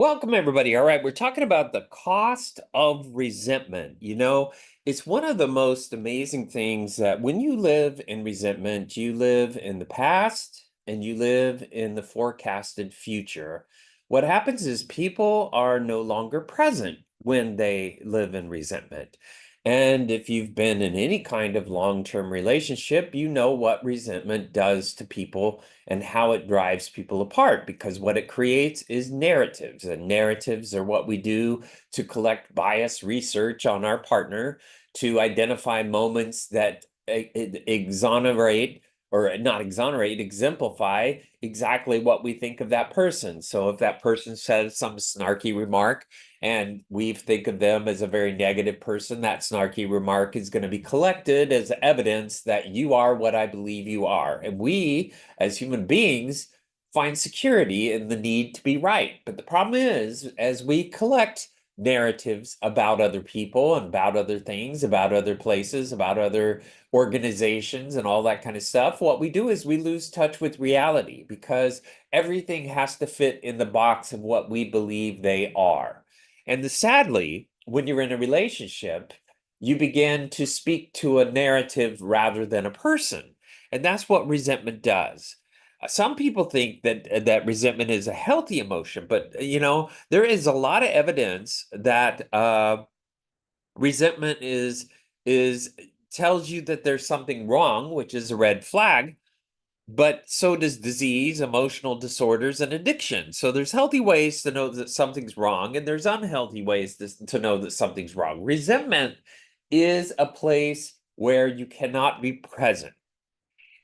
Welcome, everybody. All right, we're talking about the cost of resentment. It's one of the most amazing things that when you live in resentment, you live in the past and you live in the forecasted future. What happens is people are no longer present when they live in resentment. And if you've been in any kind of long-term relationship, you know what resentment does to people and how it drives people apart, because what it creates is narratives, and narratives are what we do to collect bias research on our partner to identify moments that exonerate or not exonerate, exemplify exactly what we think of that person. So if that person says some snarky remark and we think of them as a very negative person, that snarky remark is going to be collected as evidence that you are what I believe you are. And we, as human beings, find security in the need to be right. But the problem is, as we collect narratives about other people and about other things, about other places, about other organizations and all that kind of stuff, what we do is we lose touch with reality because everything has to fit in the box of what we believe they are. And sadly, when you're in a relationship, you begin to speak to a narrative rather than a person. And that's what resentment does. Some people think that resentment is a healthy emotion, but there is a lot of evidence that resentment is tells you that there's something wrong, which is a red flag. But so does disease, emotional disorders, and addiction. So there's healthy ways to know that something's wrong, and there's unhealthy ways to know that something's wrong. Resentment is a place where you cannot be present.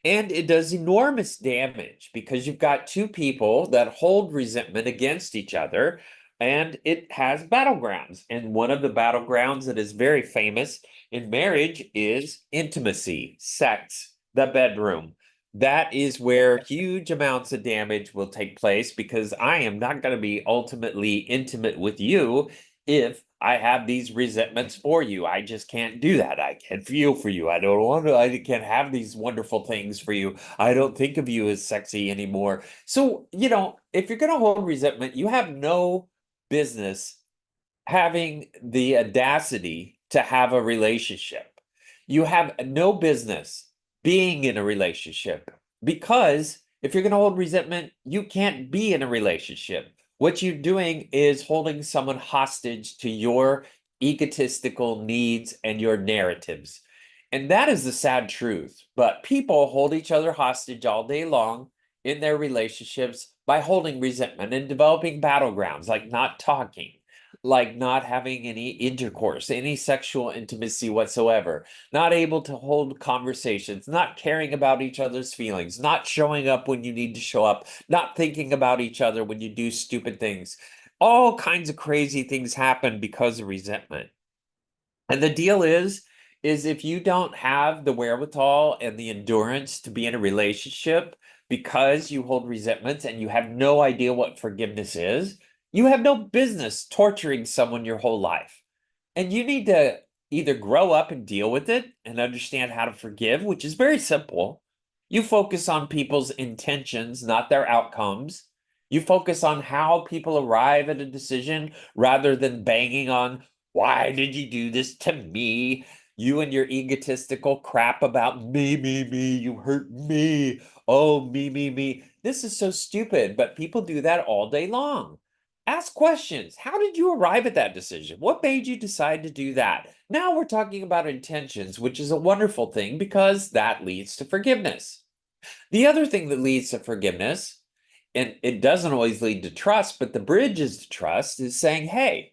And it does enormous damage because you've got two people that hold resentment against each other, and it has battlegrounds. And one of the battlegrounds that is very famous in marriage is intimacy, sex, the bedroom. That is where huge amounts of damage will take place because I am not going to be ultimately intimate with you if I have these resentments for you. I just can't do that. I can't feel for you. I don't want to, I can't have these wonderful things for you. I don't think of you as sexy anymore. So, if you're going to hold resentment, you have no business having the audacity to have a relationship. You have no business being in a relationship because if you're going to hold resentment, you can't be in a relationship. What you're doing is holding someone hostage to your egotistical needs and your narratives. And that is the sad truth. But people hold each other hostage all day long in their relationships by holding resentment and developing battlegrounds like not talking, like not having any intercourse, any sexual intimacy whatsoever, not able to hold conversations, not caring about each other's feelings, not showing up when you need to show up, not thinking about each other when you do stupid things. All kinds of crazy things happen because of resentment. And the deal is if you don't have the wherewithal and the endurance to be in a relationship because you hold resentments and you have no idea what forgiveness is, you have no business torturing someone your whole life. And you need to either grow up and deal with it and understand how to forgive, which is very simple. You focus on people's intentions, not their outcomes. You focus on how people arrive at a decision rather than banging on, why did you do this to me? You and your egotistical crap about me, you hurt me. Oh, me. This is so stupid, but people do that all day long. Ask questions. How did you arrive at that decision? What made you decide to do that? Now we're talking about intentions, which is a wonderful thing because that leads to forgiveness. The other thing that leads to forgiveness, and it doesn't always lead to trust, but the bridge is to trust, is saying, hey,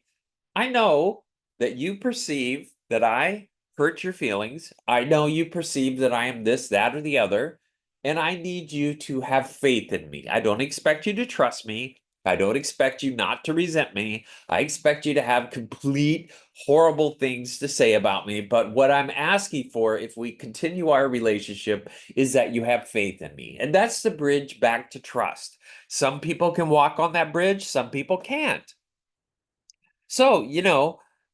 I know that you perceive that I hurt your feelings. I know you perceive that I am this, that, or the other. And I need you to have faith in me. I don't expect you to trust me. I don't expect you not to resent me. I expect you to have complete horrible things to say about me. But what I'm asking for, if we continue our relationship, is that you have faith in me. And that's the bridge back to trust. Some people can walk on that bridge, some people can't. So,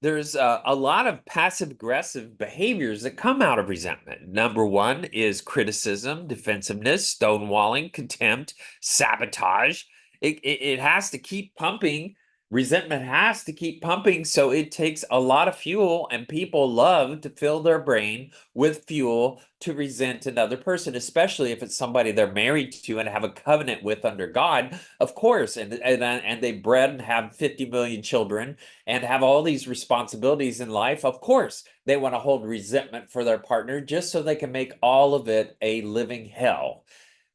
there's a lot of passive aggressive behaviors that come out of resentment. Number one is criticism, defensiveness, stonewalling, contempt, sabotage. It has to keep pumping Resentment has to keep pumping, so it takes a lot of fuel, and people love to fill their brain with fuel to resent another person, especially if it's somebody they're married to and have a covenant with under God, of course, and they bred and have 50 million children and have all these responsibilities in life. Of course, they want to hold resentment for their partner just so they can make all of it a living hell.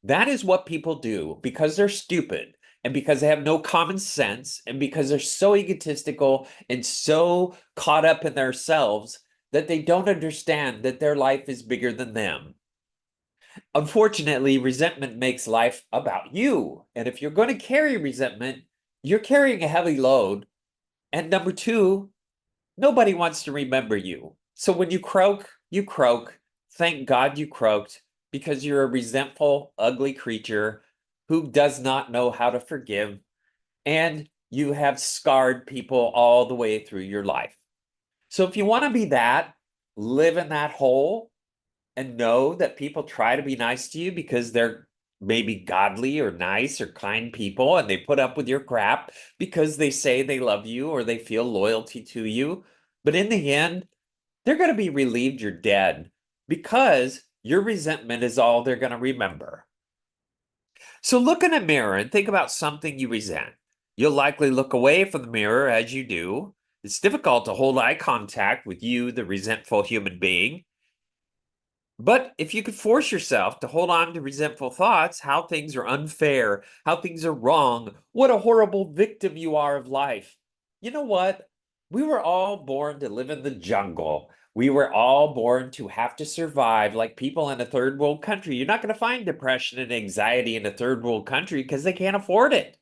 That is what people do because they're stupid and because they have no common sense and because they're so egotistical and so caught up in themselves that they don't understand that their life is bigger than them. Unfortunately, resentment makes life about you. And if you're going to carry resentment, you're carrying a heavy load. And number two, nobody wants to remember you. So when you croak, you croak. Thank God you croaked because you're a resentful, ugly creature who does not know how to forgive. And you have scarred people all the way through your life. So if you want to be that, live in that hole and know that people try to be nice to you because they're maybe godly or nice or kind people and they put up with your crap because they say they love you or they feel loyalty to you. But in the end, they're going to be relieved you're dead because your resentment is all they're going to remember. So look in a mirror and think about something you resent. You'll likely look away from the mirror as you do. It's difficult to hold eye contact with you, the resentful human being. But if you could force yourself to hold on to resentful thoughts, how things are unfair, how things are wrong, what a horrible victim you are of life. You know what? We were all born to live in the jungle. We were all born to have to survive like people in a third world country. You're not going to find depression and anxiety in a third world country because they can't afford it.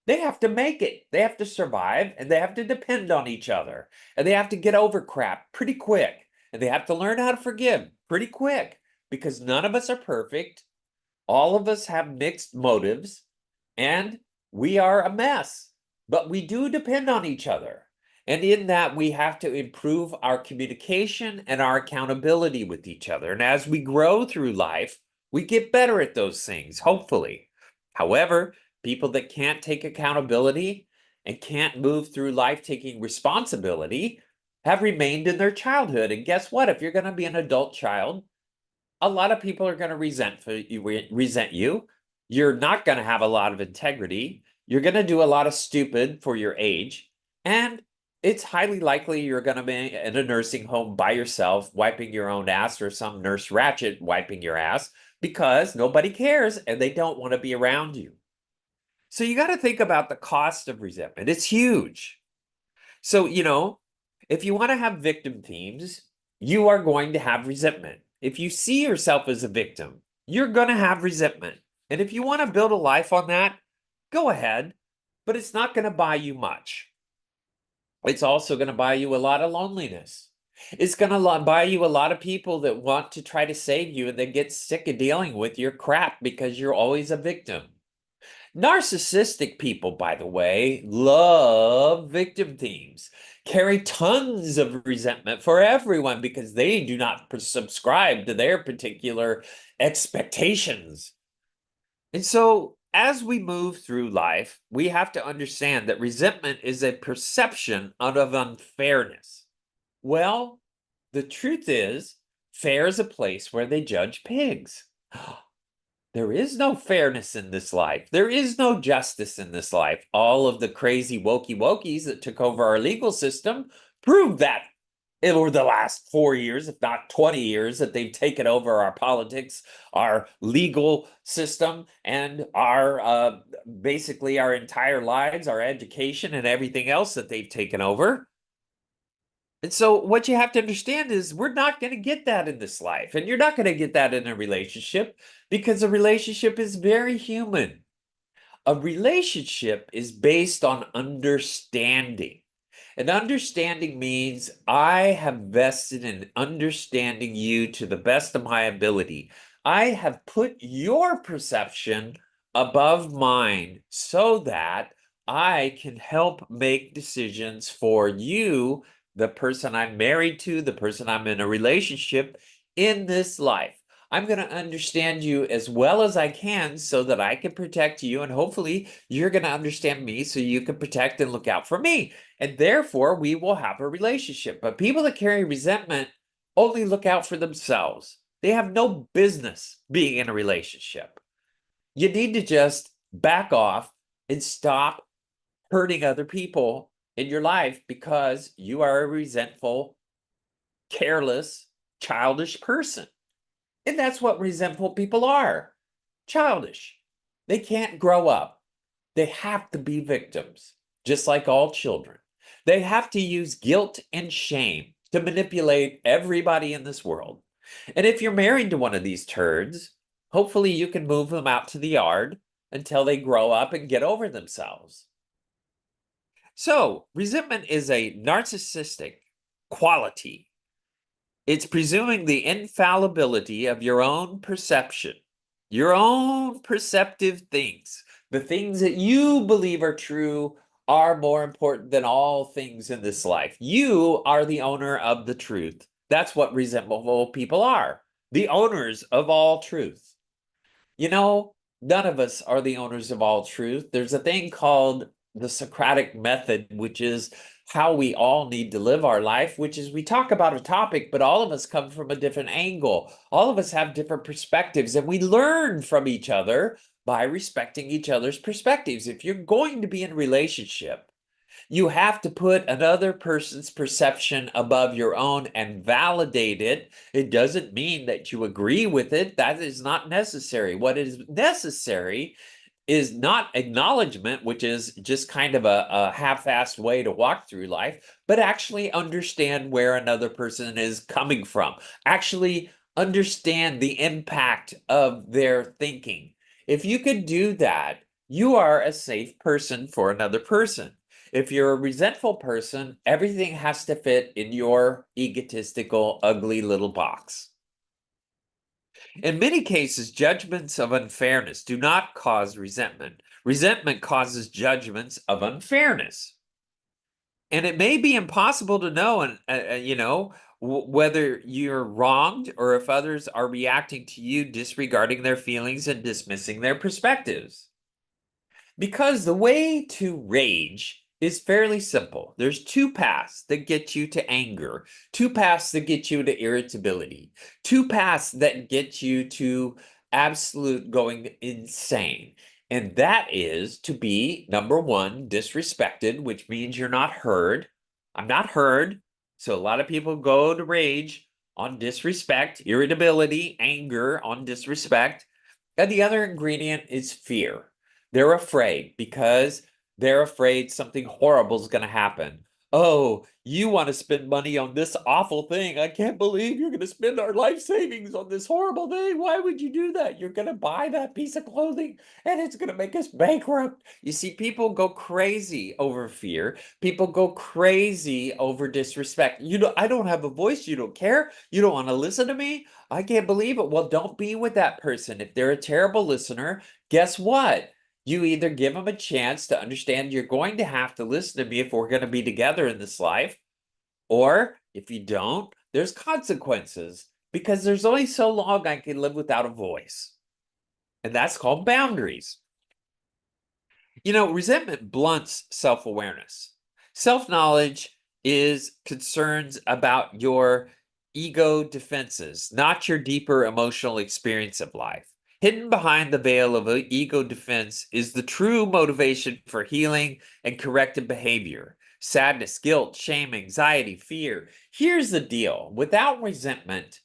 They have to make it. They have to survive and they have to depend on each other. And they have to get over crap pretty quick. And they have to learn how to forgive pretty quick because none of us are perfect. All of us have mixed motives and we are a mess. But we do depend on each other. And in that, we have to improve our communication and our accountability with each other. And as we grow through life, we get better at those things, hopefully. However, people that can't take accountability and can't move through life taking responsibility have remained in their childhood. And guess what? If you're going to be an adult child, a lot of people are going to resent you. You're not going to have a lot of integrity. You're going to do a lot of stupid for your age. And it's highly likely you're going to be in a nursing home by yourself, wiping your own ass, or some nurse ratchet wiping your ass because nobody cares and they don't want to be around you. So you got to think about the cost of resentment. It's huge. So, if you want to have victim themes, you are going to have resentment. If you see yourself as a victim, you're going to have resentment. And if you want to build a life on that, go ahead, but it's not going to buy you much. It's also going to buy you a lot of loneliness. It's going to buy you a lot of people that want to try to save you and then get sick of dealing with your crap because you're always a victim. Narcissistic people, by the way, love victim themes, carry tons of resentment for everyone because they do not subscribe to their particular expectations. And so, as we move through life, we have to understand that resentment is a perception of unfairness. Well, the truth is, fair is a place where they judge pigs. There is no fairness in this life. There is no justice in this life. All of the crazy wokies that took over our legal system proved that over the last 4 years, if not 20 years, that they've taken over our politics, our legal system, and our basically our entire lives, our education, and everything else that they've taken over. And so what you have to understand is we're not going to get that in this life. And you're not going to get that in a relationship because a relationship is very human. A relationship is based on understanding. And understanding means I have vested in understanding you to the best of my ability. I have put your perception above mine so that I can help make decisions for you, the person I'm married to, the person I'm in a relationship in this life. I'm going to understand you as well as I can so that I can protect you. And hopefully you're going to understand me so you can protect and look out for me. And therefore, we will have a relationship. But people that carry resentment only look out for themselves. They have no business being in a relationship. You need to just back off and stop hurting other people in your life because you are a resentful, careless, childish person. And that's what resentful people are, childish. They can't grow up. They have to be victims, just like all children. They have to use guilt and shame to manipulate everybody in this world. And if you're married to one of these turds, hopefully you can move them out to the yard until they grow up and get over themselves. So, resentment is a narcissistic quality. It's presuming the infallibility of your own perception, your own perceptive things. The things that you believe are true are more important than all things in this life. You are the owner of the truth. That's what resentful people are, the owners of all truth. You know, none of us are the owners of all truth. There's a thing called the Socratic method, which is how we all need to live our life, which is we talk about a topic, but all of us come from a different angle. All of us have different perspectives, and we learn from each other by respecting each other's perspectives. If you're going to be in a relationship, you have to put another person's perception above your own and validate it. It doesn't mean that you agree with it. That is not necessary. What is necessary is not acknowledgement, which is just kind of a half-assed way to walk through life, but actually understand where another person is coming from. Actually understand the impact of their thinking. If you could do that, you are a safe person for another person. If you're a resentful person, everything has to fit in your egotistical, ugly little box. In many cases, judgments of unfairness do not cause resentment. Resentment causes judgments of unfairness. And it may be impossible to know, whether you're wronged or if others are reacting to you disregarding their feelings and dismissing their perspectives. Because the way to rage is fairly simple. There's two paths that get you to anger, two paths that get you to irritability, two paths that get you to absolute going insane. And that is to be, number one, disrespected, which means you're not heard. I'm not heard. So a lot of people go to rage on disrespect, irritability, anger on disrespect. And the other ingredient is fear. They're afraid because they're afraid something horrible is going to happen. Oh, you want to spend money on this awful thing. I can't believe you're going to spend our life savings on this horrible thing. Why would you do that? You're going to buy that piece of clothing and it's going to make us bankrupt. You see, people go crazy over fear. People go crazy over disrespect. I don't have a voice. You don't care. You don't want to listen to me. I can't believe it. Well, don't be with that person. If they're a terrible listener, guess what? You either give them a chance to understand you're going to have to listen to me if we're going to be together in this life, or if you don't, there's consequences because there's only so long I can live without a voice. And that's called boundaries. Resentment blunts self-awareness. Self-knowledge is concerns about your ego defenses, not your deeper emotional experience of life. Hidden behind the veil of ego defense is the true motivation for healing and corrective behavior. Sadness, guilt, shame, anxiety, fear. Here's the deal. Without resentment,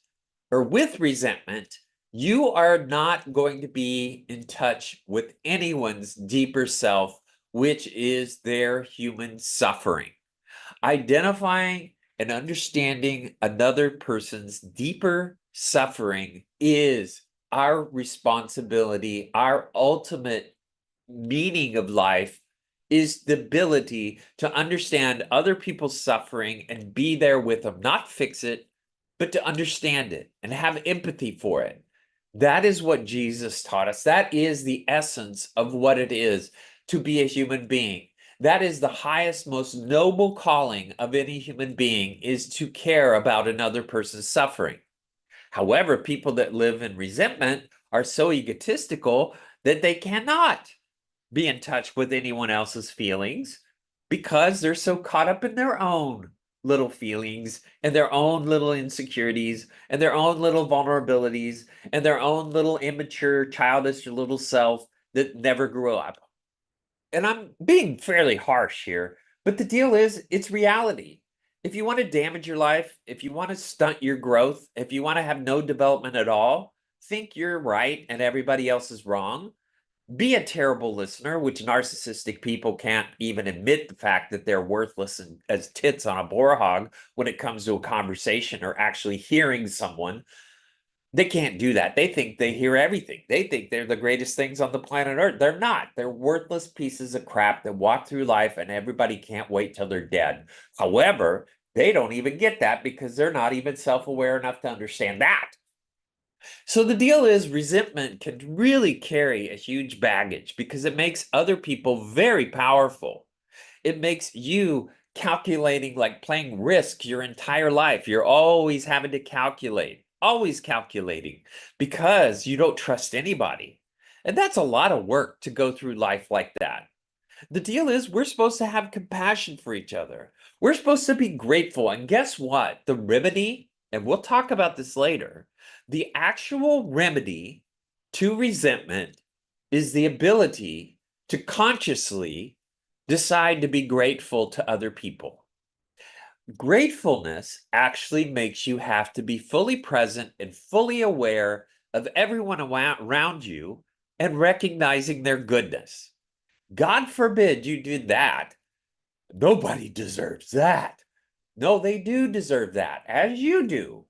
or with resentment, you are not going to be in touch with anyone's deeper self, which is their human suffering. Identifying and understanding another person's deeper suffering is our responsibility. Our ultimate meaning of life is the ability to understand other people's suffering and be there with them, not fix it, but to understand it and have empathy for it. That is what Jesus taught us. That is the essence of what it is to be a human being. That is the highest, most noble calling of any human being, is to care about another person's suffering. However, people that live in resentment are so egotistical that they cannot be in touch with anyone else's feelings because they're so caught up in their own little feelings and their own little insecurities and their own little vulnerabilities and their own little immature, childish little self that never grew up. And I'm being fairly harsh here, but the deal is it's reality. If you want to damage your life, if you want to stunt your growth, if you want to have no development at all, think you're right and everybody else is wrong, be a terrible listener, which narcissistic people can't even admit the fact that they're worthless and as tits on a boar hog when it comes to a conversation or actually hearing someone. They can't do that. They think they hear everything. They think they're the greatest things on the planet Earth. They're not. They're worthless pieces of crap that walk through life and everybody can't wait till they're dead. However, they don't even get that because they're not even self-aware enough to understand that. So the deal is resentment can really carry a huge baggage because it makes other people very powerful. It makes you calculating, like playing risk your entire life. You're always having to calculate, always calculating because you don't trust anybody. And that's a lot of work to go through life like that. The deal is, we're supposed to have compassion for each other. We're supposed to be grateful. And guess what? The remedy, and we'll talk about this later, the actual remedy to resentment is the ability to consciously decide to be grateful to other people. Gratefulness actually makes you have to be fully present and fully aware of everyone around you and recognizing their goodness. God forbid you did that. Nobody deserves that. No, they do deserve that, as you do.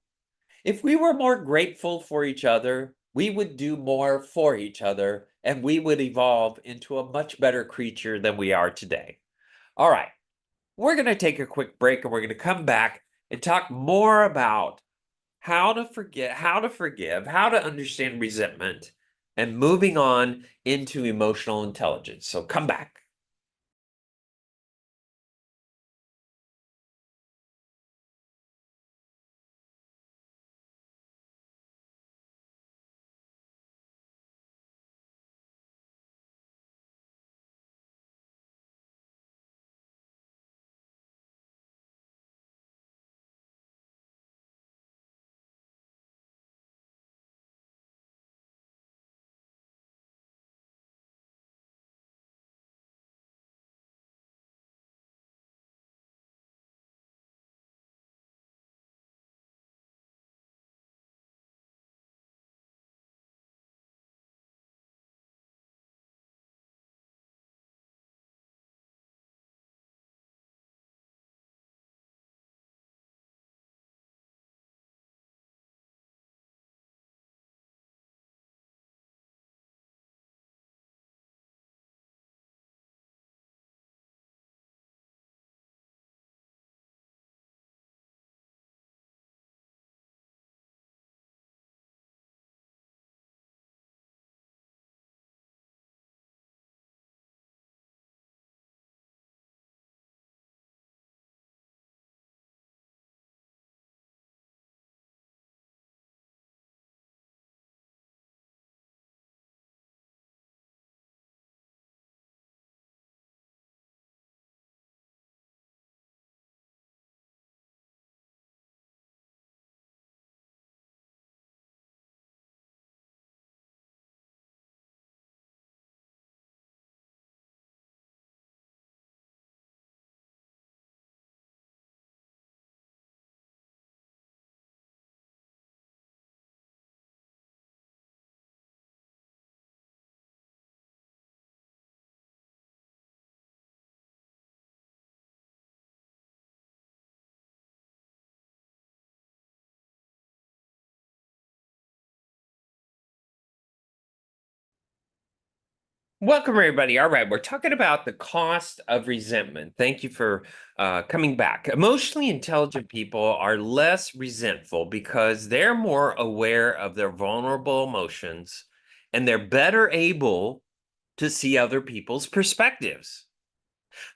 If we were more grateful for each other, we would do more for each other, and we would evolve into a much better creature than we are today. All right, we're going to take a quick break, and we're going to come back and talk more about how to forget, how to forgive, how to understand resentment, and moving on into emotional intelligence. So come back. Welcome, everybody. All right, we're talking about the cost of resentment. Thank you for coming back. Emotionally intelligent people are less resentful because they're more aware of their vulnerable emotions and they're better able to see other people's perspectives.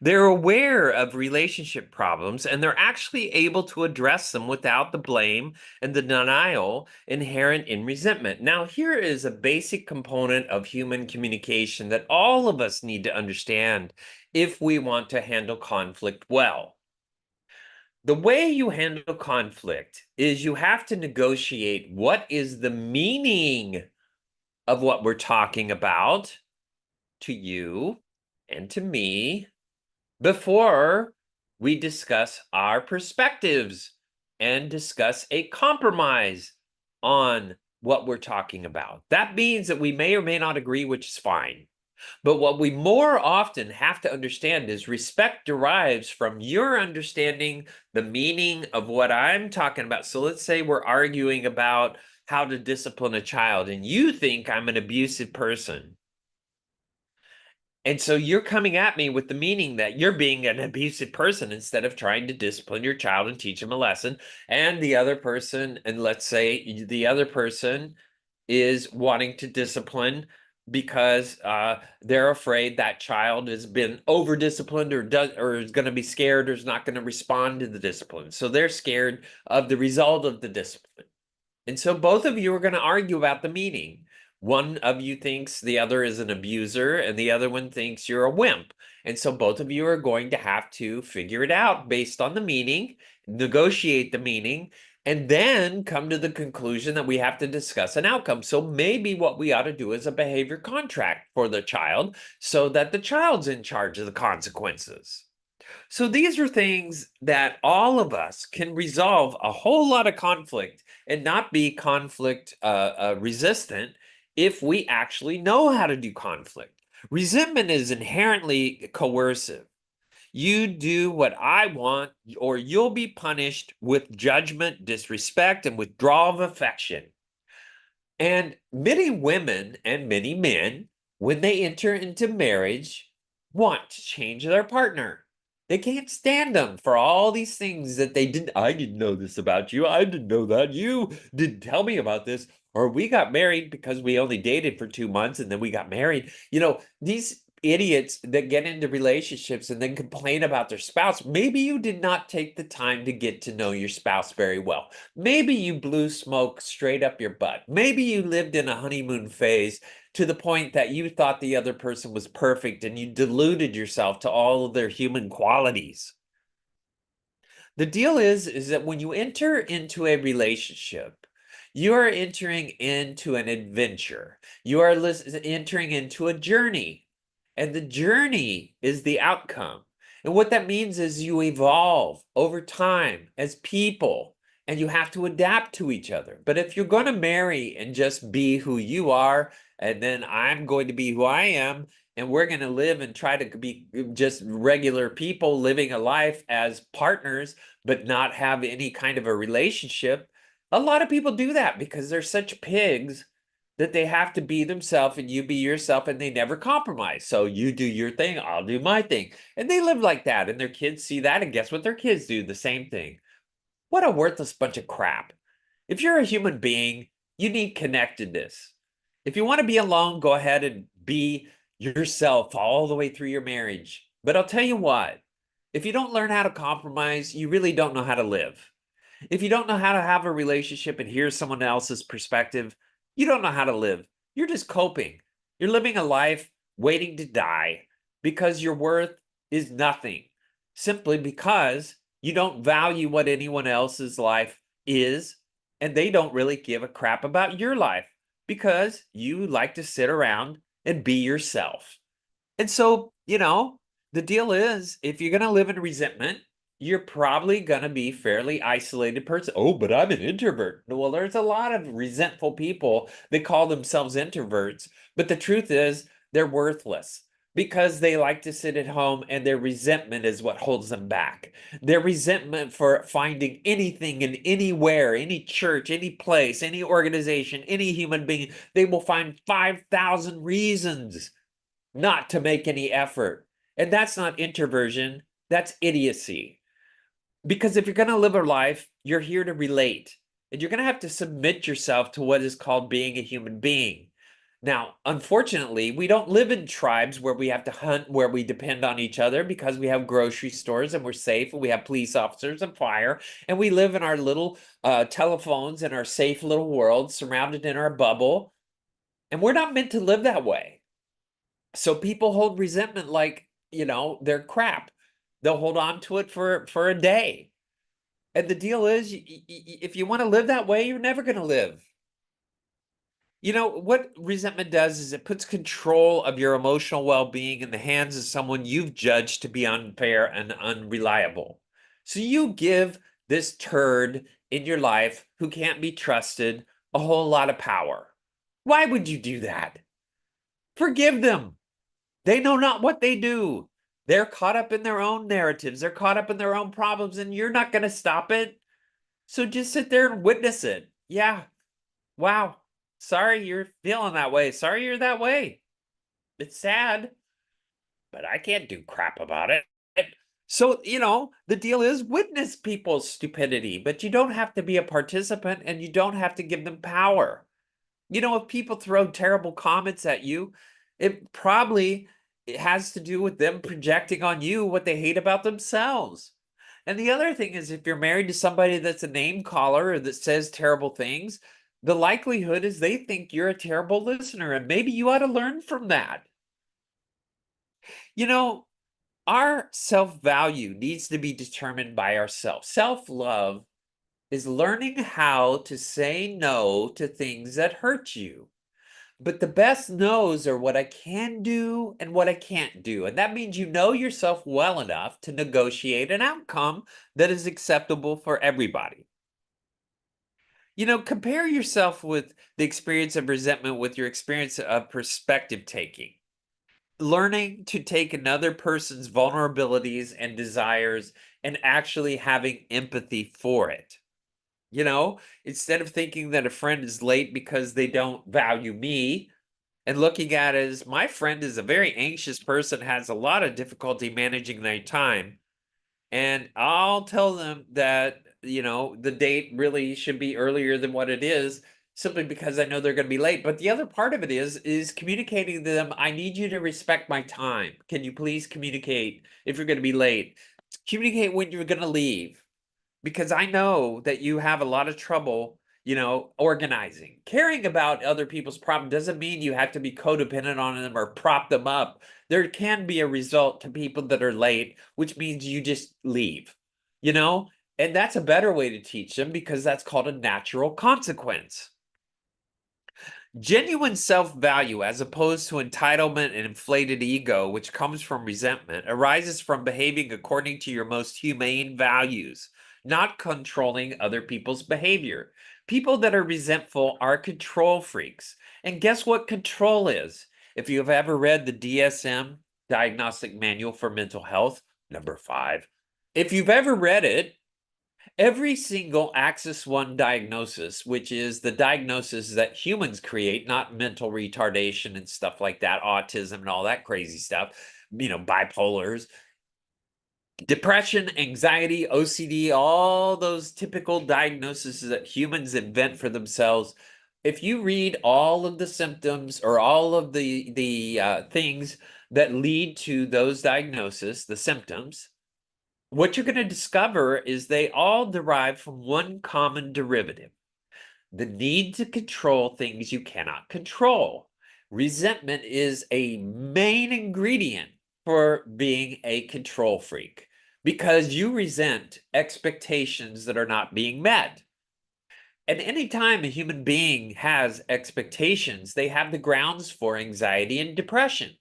They're aware of relationship problems and they're actually able to address them without the blame and the denial inherent in resentment. Now, here is a basic component of human communication that all of us need to understand if we want to handle conflict well. The way you handle conflict is you have to negotiate what is the meaning of what we're talking about to you and to me before we discuss our perspectives and discuss a compromise on what we're talking about. That means that we may or may not agree, which is fine. But what we more often have to understand is respect derives from your understanding the meaning of what I'm talking about. So let's say we're arguing about how to discipline a child, and you think I'm an abusive person. And so you're coming at me with the meaning that you're being an abusive person instead of trying to discipline your child and teach them a lesson. And the other person, and let's say the other person is wanting to discipline because they're afraid that child has been over disciplined or is going to be scared or is not going to respond to the discipline. So they're scared of the result of the discipline. And so both of you are going to argue about the meaning. One of you thinks the other is an abuser, and the other one thinks you're a wimp. And so both of you are going to have to figure it out based on the meaning, negotiate the meaning, and then come to the conclusion that we have to discuss an outcome. So maybe what we ought to do is a behavior contract for the child so that the child's in charge of the consequences. So these are things that all of us can resolve a whole lot of conflict and not be conflict resistant if we actually know how to do conflict. Resentment is inherently coercive. You do what I want, or you'll be punished with judgment, disrespect, and withdrawal of affection. And many women and many men, when they enter into marriage, want to change their partner. They can't stand them for all these things that they didn't. I didn't know this about you. I didn't know that. You didn't tell me about this. Or we got married because we only dated for 2 months and then we got married. These idiots that get into relationships and then complain about their spouse. Maybe you did not take the time to get to know your spouse very well. Maybe you blew smoke straight up your butt. Maybe you lived in a honeymoon phase to the point that you thought the other person was perfect and you deluded yourself to all of their human qualities. The deal is that when you enter into a relationship, you are entering into an adventure. You are entering into a journey, and the journey is the outcome. And what that means is you evolve over time as people, and you have to adapt to each other. But if you're going to marry and just be who you are, and then I'm going to be who I am, and we're going to live and try to be just regular people living a life as partners, but not have any kind of a relationship. A lot of people do that because they're such pigs that they have to be themselves and you be yourself and they never compromise. So you do your thing, I'll do my thing. And they live like that and their kids see that and guess what their kids do? The same thing. What a worthless bunch of crap. If you're a human being, you need connectedness. If you want to be alone, go ahead and be yourself all the way through your marriage. But I'll tell you what, if you don't learn how to compromise, you really don't know how to live. If you don't know how to have a relationship and hear someone else's perspective, you don't know how to live. You're just coping. You're living a life waiting to die because your worth is nothing, simply because you don't value what anyone else's life is, and they don't really give a crap about your life because you like to sit around and be yourself. And so, the deal is if you're going to live in resentment, you're probably going to be fairly isolated person. Oh, but I'm an introvert. Well, there's a lot of resentful people that call themselves introverts, but the truth is they're worthless because they like to sit at home and their resentment is what holds them back. Their resentment for finding anything and anywhere, any church, any place, any organization, any human being, they will find 5,000 reasons not to make any effort. And that's not introversion, that's idiocy. Because if you're going to live a life, you're here to relate. And you're going to have to submit yourself to what is called being a human being. Now, unfortunately, we don't live in tribes where we have to hunt, where we depend on each other because we have grocery stores and we're safe and we have police officers and fire and we live in our little telephones in our safe little world surrounded in our bubble. And we're not meant to live that way. So people hold resentment like, they're crap. They'll hold on to it for a day. And the deal is, if you want to live that way, you're never going to live. What resentment does is it puts control of your emotional well-being in the hands of someone you've judged to be unfair and unreliable. So you give this turd in your life who can't be trusted a whole lot of power. Why would you do that? Forgive them. They know not what they do. They're caught up in their own narratives. They're caught up in their own problems, and you're not going to stop it. So just sit there and witness it. Yeah. Wow. Sorry you're feeling that way. Sorry you're that way. It's sad, but I can't do crap about it. So, the deal is witness people's stupidity, but you don't have to be a participant and you don't have to give them power. If people throw terrible comments at you, it has to do with them projecting on you what they hate about themselves. And the other thing is, if you're married to somebody that's a name caller or that says terrible things, the likelihood is they think you're a terrible listener, and maybe you ought to learn from that. Our self-value needs to be determined by ourselves. Self-love is learning how to say no to things that hurt you. But the best no's are what I can do and what I can't do. And that means you know yourself well enough to negotiate an outcome that is acceptable for everybody. Compare yourself with the experience of resentment with your experience of perspective taking. Learning to take another person's vulnerabilities and desires and actually having empathy for it. Instead of thinking that a friend is late because they don't value me, and looking at it as my friend is a very anxious person, has a lot of difficulty managing their time. And I'll tell them that, the date really should be earlier than what it is, simply because I know they're going to be late. But the other part of it is communicating to them, I need you to respect my time. Can you please communicate if you're going to be late? Communicate when you're going to leave, because I know that you have a lot of trouble, organizing. Caring about other people's problem doesn't mean you have to be codependent on them or prop them up. There can be a result to people that are late, which means you just leave, and that's a better way to teach them, because that's called a natural consequence. Genuine self-value, as opposed to entitlement and inflated ego, which comes from resentment, arises from behaving according to your most humane values, not controlling other people's behavior. People that are resentful are control freaks. And guess what control is? If you have ever read the DSM, Diagnostic Manual for Mental Health, number 5, if you've ever read it, every single Axis 1 diagnosis, which is the diagnosis that humans create, not mental retardation and stuff like that, autism and all that crazy stuff, bipolars, depression, anxiety, OCD, all those typical diagnoses that humans invent for themselves. If you read all of the symptoms or all of the things that lead to those diagnoses, the symptoms, what you're going to discover is they all derive from one common derivative: the need to control things you cannot control. Resentment is a main ingredient for being a control freak, because you resent expectations that are not being met. And anytime a human being has expectations, they have the grounds for anxiety and depression.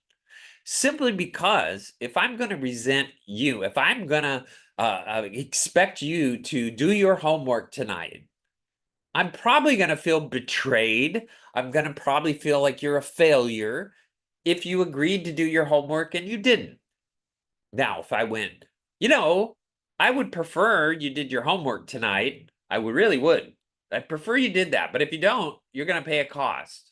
Simply because if I'm going to resent you, if I'm going to expect you to do your homework tonight, I'm probably going to feel betrayed. I'm going to probably feel like you're a failure if you agreed to do your homework and you didn't. Now, if I went, I would prefer you did your homework tonight. I really would. I prefer you did that. But if you don't, you're going to pay a cost.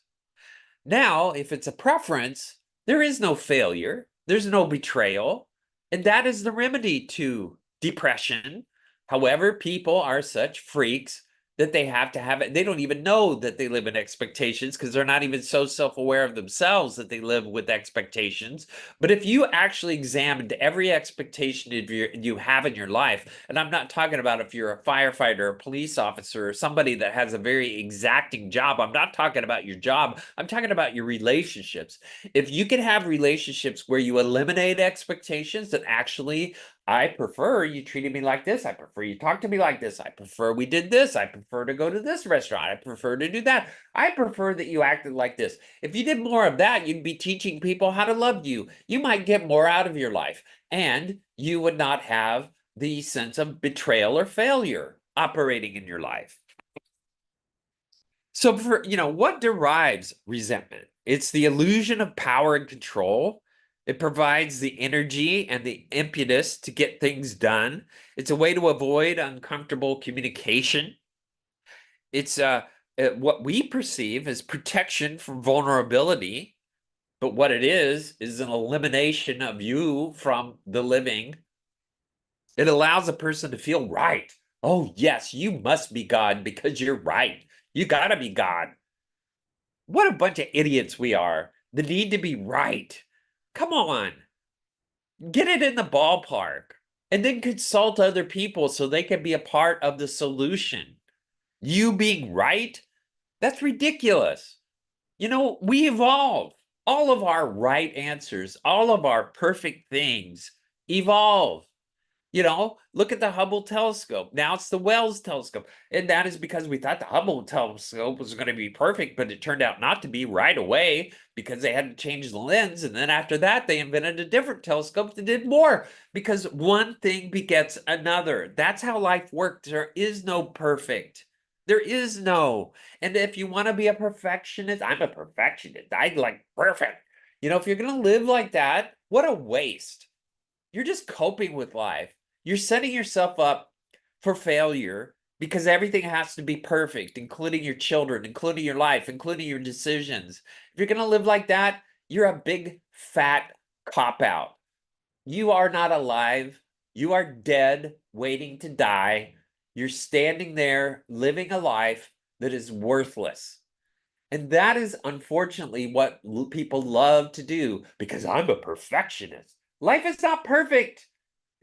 Now, if it's a preference, there is no failure. There's no betrayal. And that is the remedy to depression. However, people are such freaks that they have to have it. They don't even know that they live in expectations because they're not even so self-aware of themselves that they live with expectations. But if you actually examined every expectation you have in your life, and I'm not talking about if you're a firefighter, a police officer, or somebody that has a very exacting job. I'm not talking about your job. I'm talking about your relationships. If you can have relationships where you eliminate expectations and actually I prefer you treated me like this. I prefer you talk to me like this. I prefer we did this. I prefer to go to this restaurant. I prefer to do that. I prefer that you acted like this. If you did more of that, you'd be teaching people how to love you. You might get more out of your life, and you would not have the sense of betrayal or failure operating in your life. So what derives resentment? It's the illusion of power and control. It provides the energy and the impetus to get things done. It's a way to avoid uncomfortable communication. It's what we perceive as protection from vulnerability, but what it is an elimination of you from the living. It allows a person to feel right. Oh, yes, you must be God because you're right. You got to be God. What a bunch of idiots we are. The need to be right. Come on. Get it in the ballpark and then consult other people so they can be a part of the solution. You being right? That's ridiculous. We evolve. All of our right answers, all of our perfect things evolve. Look at the Hubble telescope. Now it's the Wells telescope. And that is because we thought the Hubble telescope was going to be perfect, but it turned out not to be right away because they had to change the lens. And then after that, they invented a different telescope that did more because one thing begets another. That's how life works. There is no perfect. There is no. And if you want to be a perfectionist, I'm a perfectionist. I like perfect. If you're going to live like that, what a waste. You're just coping with life. You're setting yourself up for failure because everything has to be perfect, including your children, including your life, including your decisions. If you're going to live like that, you're a big fat cop out. You are not alive. You are dead, waiting to die. You're standing there living a life that is worthless. And that is unfortunately what people love to do because I'm a perfectionist. Life is not perfect.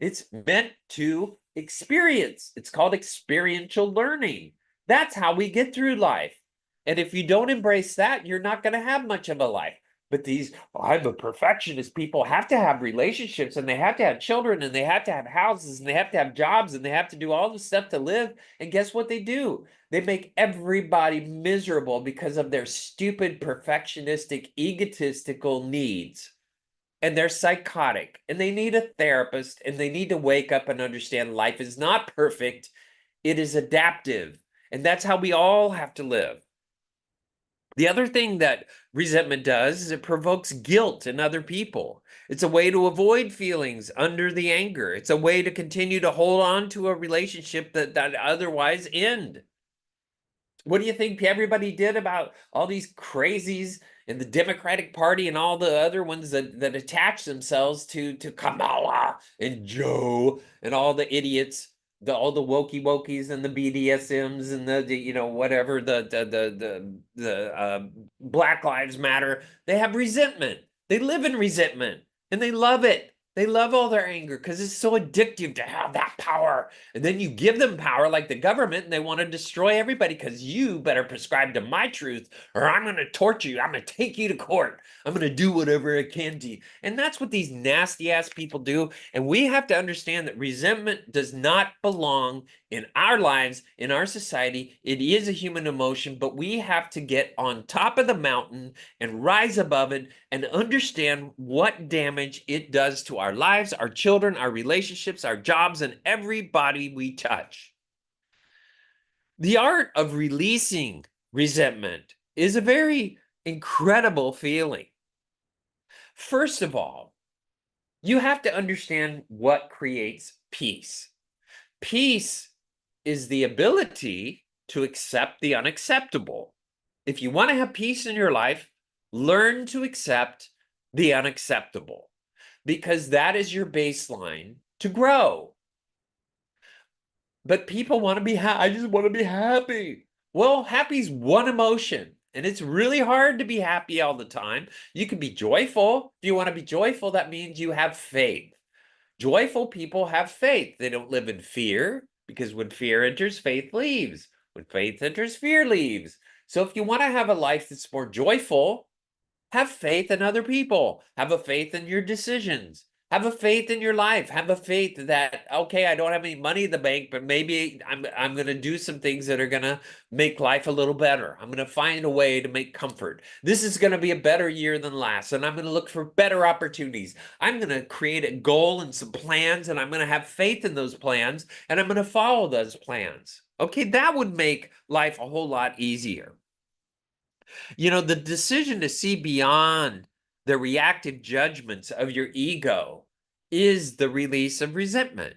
It's meant to experience. It's called experiential learning. That's how we get through life. And if you don't embrace that, you're not going to have much of a life. But these, I'm a perfectionist people have to have relationships and they have to have children and they have to have houses and they have to have jobs and they have to do all the stuff to live. And guess what they do? They make everybody miserable because of their stupid, perfectionistic, egotistical needs. And they're psychotic and they need a therapist and they need to wake up and understand life is not perfect. It is adaptive. And that's how we all have to live. The other thing that resentment does is it provokes guilt in other people. It's a way to avoid feelings under the anger. It's a way to continue to hold on to a relationship that otherwise end. What do you think everybody did about all these crazies in the Democratic Party and all the other ones that attach themselves to Kamala and Joe and all the idiots, all the wokies and the BDSMs and the whatever the Black Lives Matter. They have resentment. They live in resentment and they love it. They love all their anger because it's so addictive to have that power. And then you give them power like the government and they want to destroy everybody because you better prescribe to my truth or I'm going to torture you. I'm going to take you to court. I'm going to do whatever I can to you. And that's what these nasty ass people do. And we have to understand that resentment does not belong in our lives, in our society. It is a human emotion, but we have to get on top of the mountain and rise above it and understand what damage it does to our lives, our children, our relationships, our jobs, and everybody we touch. The art of releasing resentment is a very incredible feeling. First of all, you have to understand what creates peace. Peace is the ability to accept the unacceptable. If you want to have peace in your life, learn to accept the unacceptable because that is your baseline to grow. But people want to be I just want to be happy. Well, happy's one emotion, and it's really hard to be happy all the time. You can be joyful. If you want to be joyful, that means you have faith. Joyful people have faith. They don't live in fear because when fear enters, faith leaves. When faith enters, fear leaves. So if you want to have a life that's more joyful, have faith in other people. Have a faith in your decisions. Have a faith in your life. Have a faith that, okay, I don't have any money in the bank, but maybe I'm going to do some things that are going to make life a little better. I'm going to find a way to make comfort. This is going to be a better year than last, and I'm going to look for better opportunities. I'm going to create a goal and some plans, and I'm going to have faith in those plans, and I'm going to follow those plans. Okay, that would make life a whole lot easier. The decision to see beyond the reactive judgments of your ego is the release of resentment.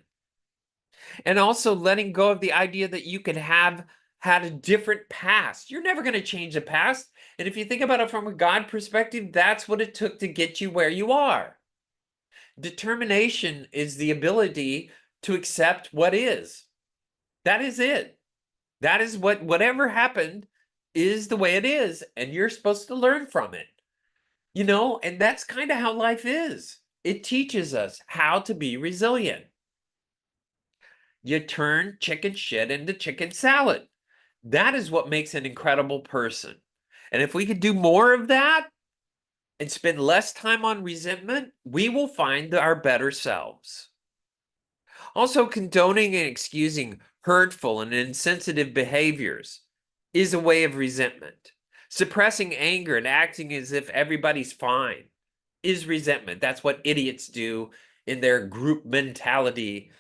And also letting go of the idea that you can have had a different past. You're never going to change the past. And if you think about it from a God perspective, that's what it took to get you where you are. Determination is the ability to accept what is. That is it. That is whatever happened is the way it is, and you're supposed to learn from it. And that's kind of how life is. It teaches us how to be resilient. You turn chicken shit into chicken salad. That is what makes an incredible person. And if we could do more of that and spend less time on resentment, we will find our better selves. Also, condoning and excusing hurtful and insensitive behaviors is a way of resentment. Suppressing anger and acting as if everybody's fine is resentment. That's what idiots do in their group mentality.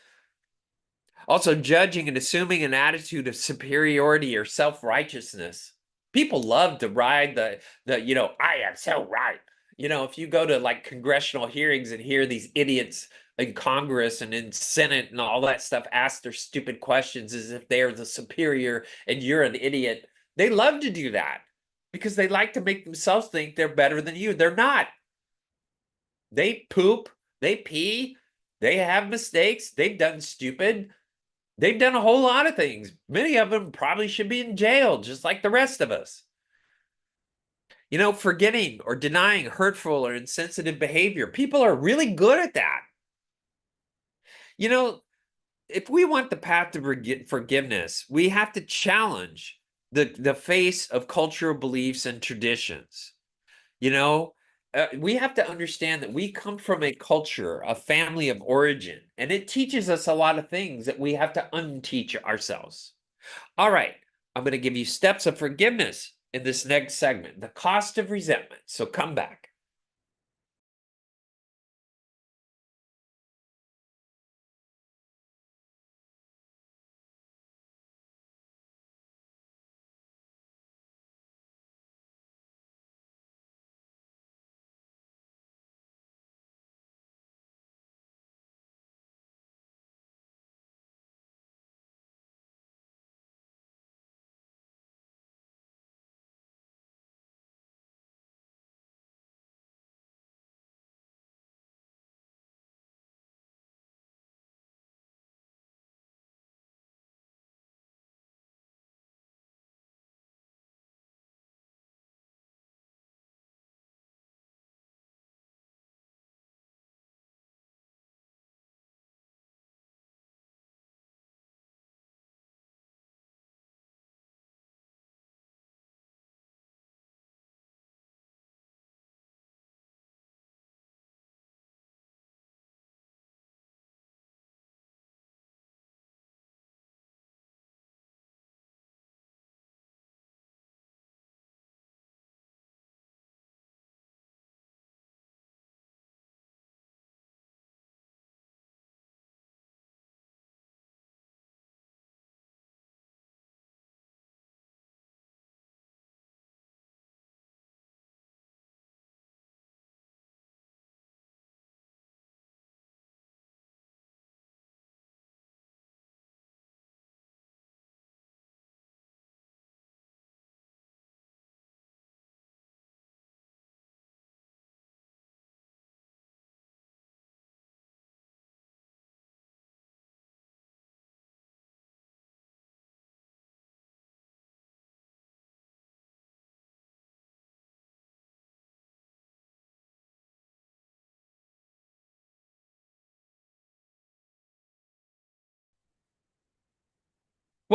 Also, judging and assuming an attitude of superiority or self-righteousness. People love to ride I am so right. If you go to like congressional hearings and hear these idiots in Congress and in Senate and all that stuff ask their stupid questions as if they're the superior and you're an idiot, they love to do that because they like to make themselves think they're better than you. They're not. They poop, they pee, they have mistakes, they've done stupid, they've done a whole lot of things. Many of them probably should be in jail, just like the rest of us. Forgetting or denying hurtful or insensitive behavior. People are really good at that. You know, if we want the path to forgiveness, we have to challenge the face of cultural beliefs and traditions. We have to understand that we come from a culture, a family of origin, and it teaches us a lot of things that we have to unteach ourselves. All right, I'm going to give you steps of forgiveness in this next segment, the cost of resentment. So come back.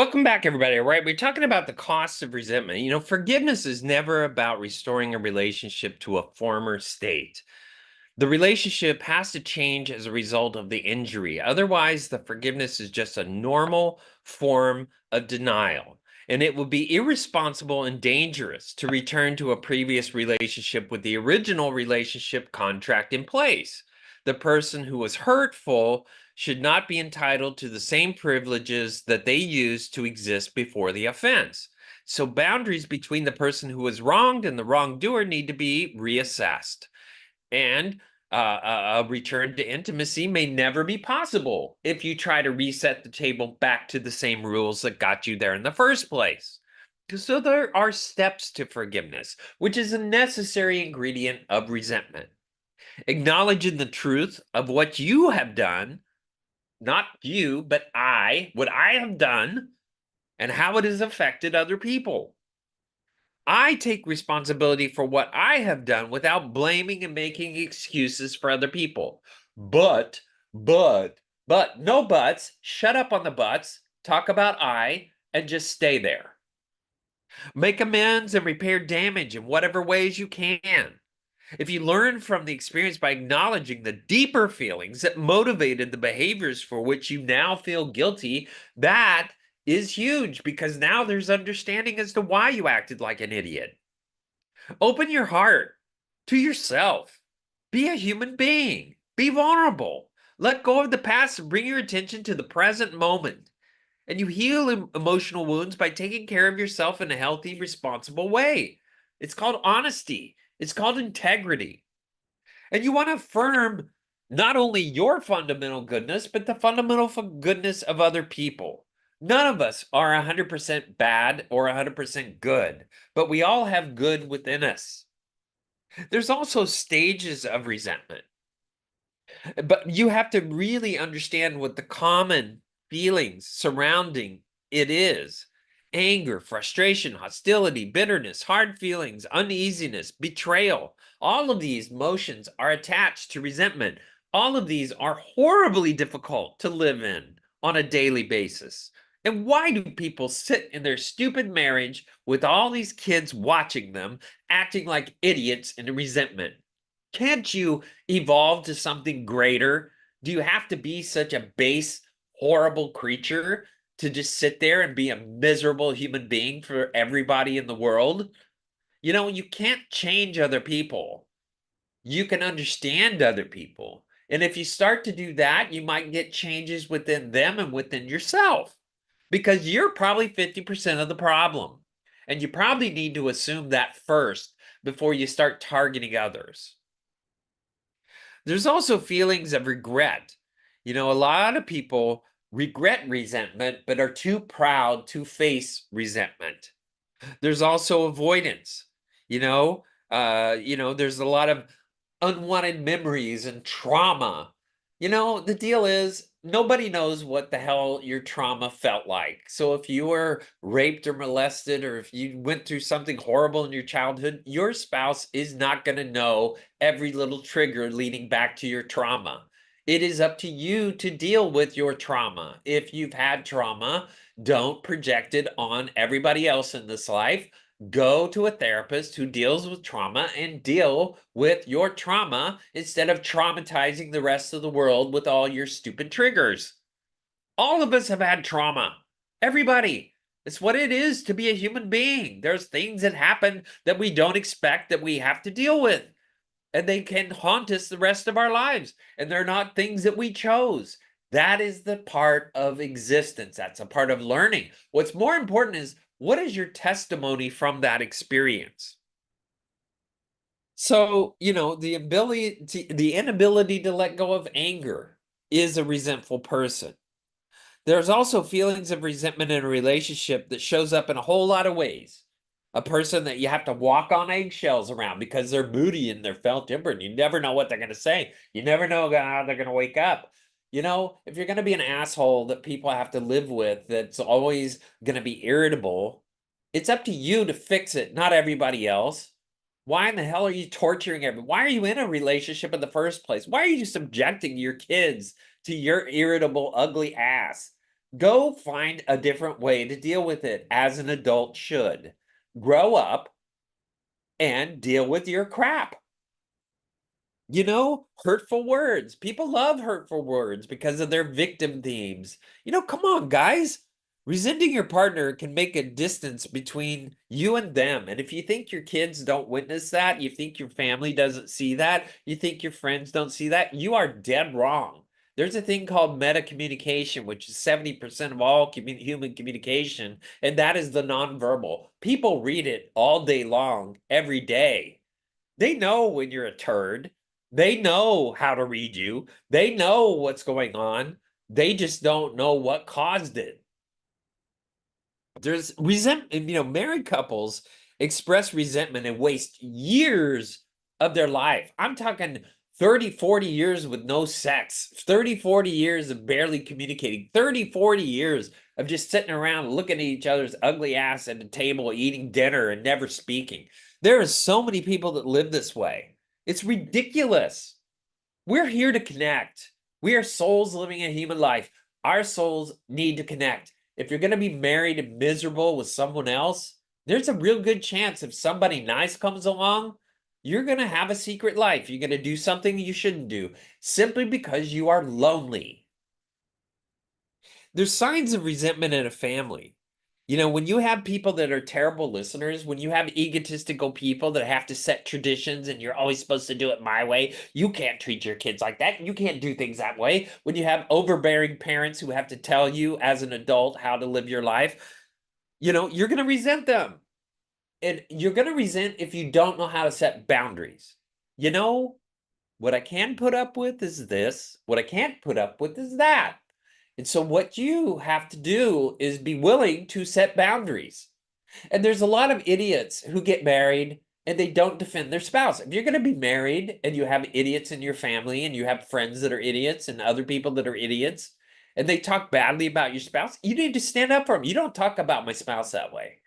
Welcome back, everybody. All right, we're talking about the cost of resentment. Forgiveness is never about restoring a relationship to a former state. The relationship has to change as a result of the injury. Otherwise, the forgiveness is just a normal form of denial. And it would be irresponsible and dangerous to return to a previous relationship with the original relationship contract in place. The person who was hurtful should not be entitled to the same privileges that they used to exist before the offense. So, boundaries between the person who was wronged and the wrongdoer need to be reassessed. And a return to intimacy may never be possible if you try to reset the table back to the same rules that got you there in the first place. So there are steps to forgiveness, which is a necessary ingredient of resentment. Acknowledging the truth of what you have done, not you, but what I have done, and how it has affected other people. I take responsibility for what I have done without blaming and making excuses for other people. But, no buts. Shut up on the buts. Talk about I and just stay there. Make amends and repair damage in whatever ways you can. If you learn from the experience by acknowledging the deeper feelings that motivated the behaviors for which you now feel guilty, that is huge because now there's understanding as to why you acted like an idiot. Open your heart to yourself. Be a human being. Be vulnerable. Let go of the past and bring your attention to the present moment. And you heal emotional wounds by taking care of yourself in a healthy, responsible way. It's called honesty. It's called integrity. And you want to affirm not only your fundamental goodness, but the fundamental goodness of other people. None of us are 100% bad or 100% good, but we all have good within us. There's also stages of resentment, but you have to really understand what the common feelings surrounding it is: anger, frustration, hostility, bitterness, hard feelings, uneasiness, betrayal. All of these emotions are attached to resentment. All of these are horribly difficult to live in on a daily basis. And why do people sit in their stupid marriage with all these kids watching them, acting like idiots in resentment? Can't you evolve to something greater? Do you have to be such a base, horrible creature to just sit there and be a miserable human being for everybody in the world? You can't change other people. You can understand other people. And if you start to do that, you might get changes within them and within yourself because you're probably 50% of the problem. And you probably need to assume that first before you start targeting others. There's also feelings of regret. A lot of people regret resentment, but are too proud to face resentment. There's also avoidance. There's a lot of unwanted memories and trauma. The deal is nobody knows what the hell your trauma felt like. So if you were raped or molested, or if you went through something horrible in your childhood, your spouse is not going to know every little trigger leading back to your trauma. It is up to you to deal with your trauma. If you've had trauma, don't project it on everybody else in this life. Go to a therapist who deals with trauma and deal with your trauma instead of traumatizing the rest of the world with all your stupid triggers. All of us have had trauma. Everybody. It's what it is to be a human being. There's things that happen that we don't expect that we have to deal with. And they can haunt us the rest of our lives. And they're not things that we chose. That is the part of existence. That's a part of learning. What's more important is, what is your testimony from that experience? So, the inability to let go of anger is a resentful person. There's also feelings of resentment in a relationship that shows up in a whole lot of ways. A person that you have to walk on eggshells around because they're moody and they're felt-tempered. You never know what they're going to say. You never know how they're going to wake up. If you're going to be an asshole that people have to live with, that's always going to be irritable, it's up to you to fix it, not everybody else. Why in the hell are you torturing everyone? Why are you in a relationship in the first place? Why are you subjecting your kids to your irritable, ugly ass? Go find a different way to deal with it as an adult should. Grow up and deal with your crap. Hurtful words. People love hurtful words because of their victim themes. Come on, guys. Resenting your partner can make a distance between you and them. And if you think your kids don't witness that, you think your family doesn't see that, you think your friends don't see that, you are dead wrong. There's a thing called meta communication, which is 70% of all human communication, and that is the nonverbal. People read it all day long, every day. They know when you're a turd. They know how to read you. They know what's going on. They just don't know what caused it. There's resentment, married couples express resentment and waste years of their life. I'm talking 30, 40 years with no sex, 30, 40 years of barely communicating, 30, 40 years of just sitting around looking at each other's ugly ass at the table, eating dinner and never speaking. There are so many people that live this way. It's ridiculous. We're here to connect. We are souls living a human life. Our souls need to connect. If you're going to be married and miserable with someone else, there's a real good chance if somebody nice comes along, you're going to have a secret life. You're going to do something you shouldn't do simply because you are lonely. There's signs of resentment in a family. When you have people that are terrible listeners, when you have egotistical people that have to set traditions and you're always supposed to do it my way, you can't treat your kids like that. You can't do things that way. When you have overbearing parents who have to tell you as an adult how to live your life, you're going to resent them. And you're going to resent if you don't know how to set boundaries. What I can put up with is this. What I can't put up with is that. And so what you have to do is be willing to set boundaries. And there's a lot of idiots who get married and they don't defend their spouse. If you're going to be married and you have idiots in your family and you have friends that are idiots and other people that are idiots and they talk badly about your spouse, you need to stand up for them. You don't talk about my spouse that way.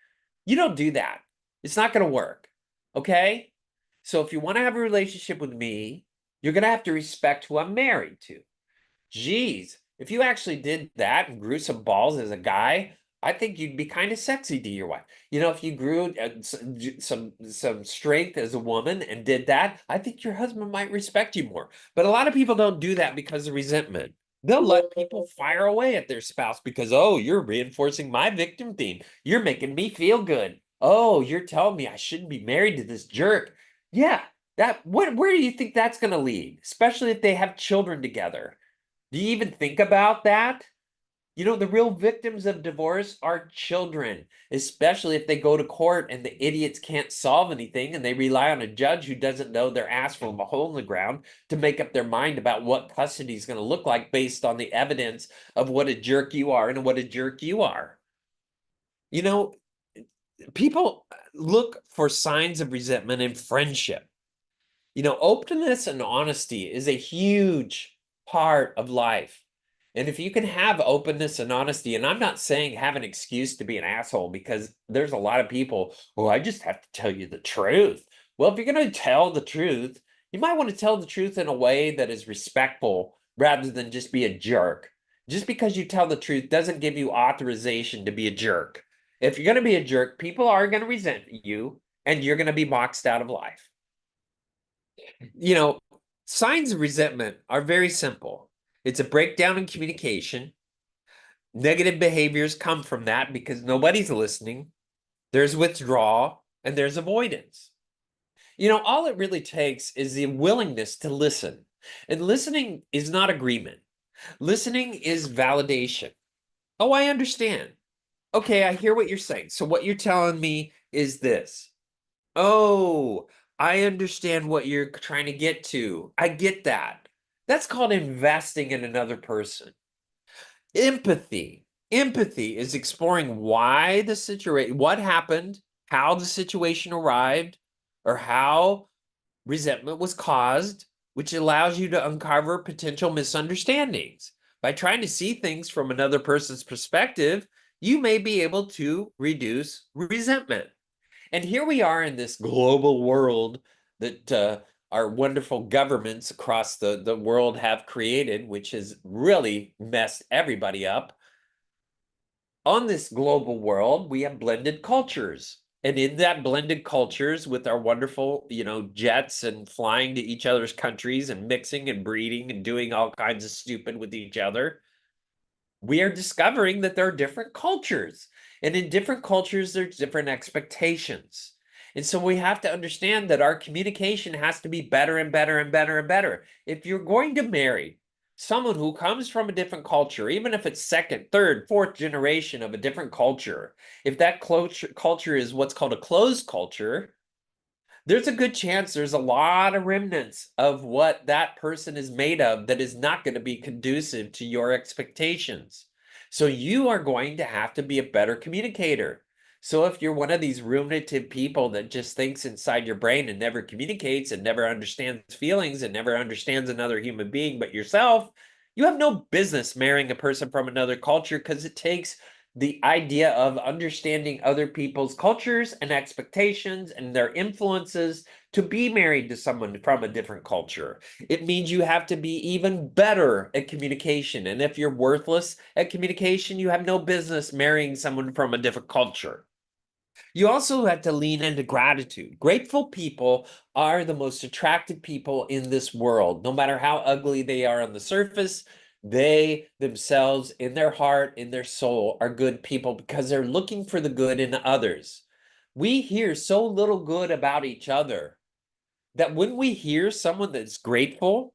You don't do that. It's not going to work. Okay? So if you want to have a relationship with me, you're going to have to respect who I'm married to. Geez, if you actually did that and grew some balls as a guy, I think you'd be kind of sexy to your wife. If you grew some strength as a woman and did that, I think your husband might respect you more. But a lot of people don't do that because of resentment. They'll let people fire away at their spouse because, oh, you're reinforcing my victim theme. You're making me feel good. Oh, you're telling me I shouldn't be married to this jerk. Yeah, where do you think that's going to lead? Especially if they have children together. Do you even think about that? The real victims of divorce are children, especially if they go to court and the idiots can't solve anything and they rely on a judge who doesn't know their ass from a hole in the ground to make up their mind about what custody is going to look like based on the evidence of what a jerk you are and what a jerk you are. You know, People look for signs of resentment in friendship. Openness and honesty is a huge part of life. And if you can have openness and honesty, and I'm not saying have an excuse to be an asshole because there's a lot of people, oh, I just have to tell you the truth. Well, if you're going to tell the truth, you might want to tell the truth in a way that is respectful rather than just be a jerk. Just because you tell the truth doesn't give you authorization to be a jerk. If you're going to be a jerk, people are going to resent you and you're going to be boxed out of life. you know, Signs of resentment are very simple. It's a breakdown in communication. Negative behaviors come from that because nobody's listening. There's withdrawal and there's avoidance. All it really takes is the willingness to listen. And listening is not agreement. Listening is validation. Oh, I understand. Okay, I hear what you're saying. So what you're telling me is this. Oh, I understand what you're trying to get to. I get that. That's called investing in another person. Empathy. Empathy is exploring why the situation, what happened, how the situation arrived, or how resentment was caused, which allows you to uncover potential misunderstandings. By trying to see things from another person's perspective, you may be able to reduce resentment. And here we are in this global world that our wonderful governments across the world have created, which has really messed everybody up. On this global world, we have blended cultures. And in that blended cultures, with our wonderful, jets and flying to each other's countries and mixing and breeding and doing all kinds of stupid with each other, we are discovering that there are different cultures. And in different cultures, there's different expectations. And so we have to understand that our communication has to be better and better and better and better. If you're going to marry someone who comes from a different culture, even if it's second, third, fourth generation of a different culture, if that culture is what's called a closed culture, there's a good chance there's a lot of remnants of what that person is made of that is not going to be conducive to your expectations. So you are going to have to be a better communicator. So if you're one of these ruminative people that just thinks inside your brain and never communicates and never understands feelings and never understands another human being but yourself, you have no business marrying a person from another culture, because it takes the idea of understanding other people's cultures and expectations and their influences to be married to someone from a different culture. It means you have to be even better at communication. And if you're worthless at communication, you have no business marrying someone from a different culture. You also have to lean into gratitude. Grateful people are the most attractive people in this world. No matter how ugly they are on the surface, they themselves, in their heart, in their soul, are good people because they're looking for the good in others. We hear so little good about each other that when we hear someone that's grateful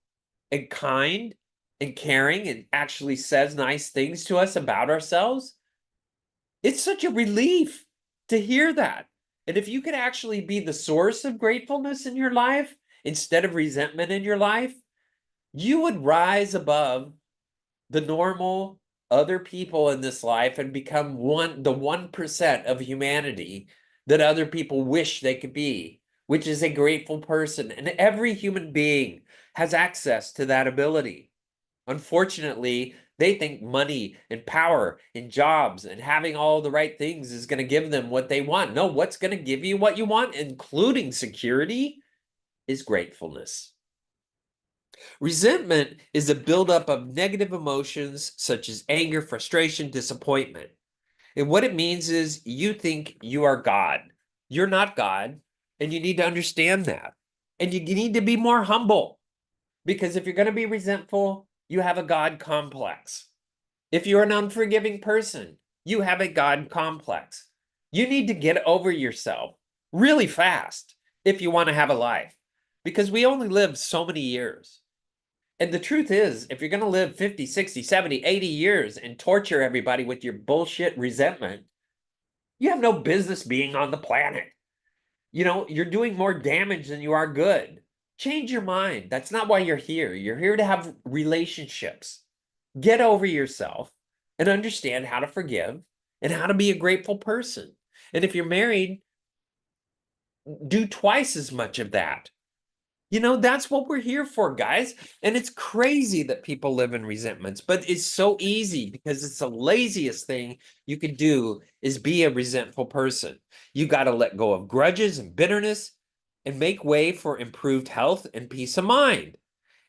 and kind and caring and actually says nice things to us about ourselves, it's such a relief to hear that. And if you could actually be the source of gratefulness in your life instead of resentment in your life, you would rise above the normal other people in this life and become the 1% of humanity that other people wish they could be, which is a grateful person. And every human being has access to that ability. Unfortunately, they think money and power and jobs and having all the right things is going to give them what they want. No, what's going to give you what you want, including security, is gratefulness. Resentment is a buildup of negative emotions such as anger, frustration, disappointment. And what it means is you think you are God. You're not God, and you need to understand that. And you need to be more humble, because if you're going to be resentful, you have a God complex. If you're an unforgiving person, you have a God complex. You need to get over yourself really fast if you want to have a life, because we only live so many years. And the truth is, if you're going to live 50, 60, 70, 80 years and torture everybody with your bullshit resentment, you have no business being on the planet. You're doing more damage than you are good. Change your mind. That's not why you're here. You're here to have relationships. Get over yourself and understand how to forgive and how to be a grateful person. And if you're married, do twice as much of that. That's what we're here for, guys. And it's crazy that people live in resentments, but it's so easy because it's the laziest thing you could do is be a resentful person. You got to let go of grudges and bitterness and make way for improved health and peace of mind.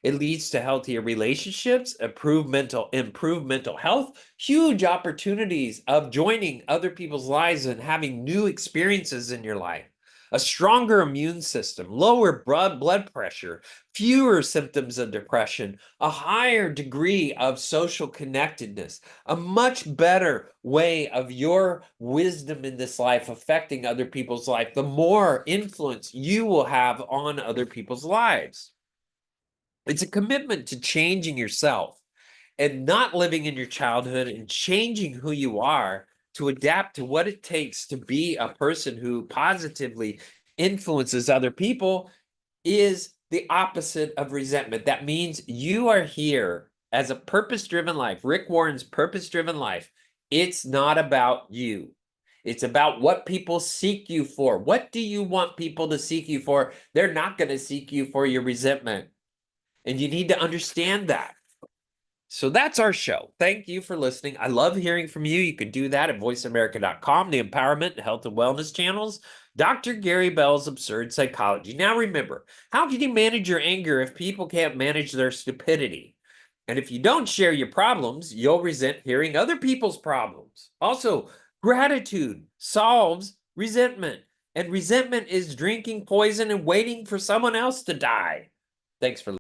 It leads to healthier relationships, improved mental health, huge opportunities of joining other people's lives and having new experiences in your life, a stronger immune system, lower blood pressure, fewer symptoms of depression, a higher degree of social connectedness, a much better way of your wisdom in this life affecting other people's life, the more influence you will have on other people's lives. It's a commitment to changing yourself and not living in your childhood and changing who you are to adapt to what it takes to be a person who positively influences other people is the opposite of resentment. That means you are here as a purpose-driven life. Rick Warren's purpose-driven life. It's not about you. It's about what people seek you for. What do you want people to seek you for? They're not going to seek you for your resentment. And you need to understand that. So that's our show. Thank you for listening. I love hearing from you. You can do that at voiceamerica.com, the empowerment, health, and wellness channels, Dr. Gary Bell's Absurd Psychology. Now remember, how can you manage your anger if people can't manage their stupidity? And if you don't share your problems, you'll resent hearing other people's problems. Also, gratitude solves resentment. And resentment is drinking poison and waiting for someone else to die. Thanks for listening.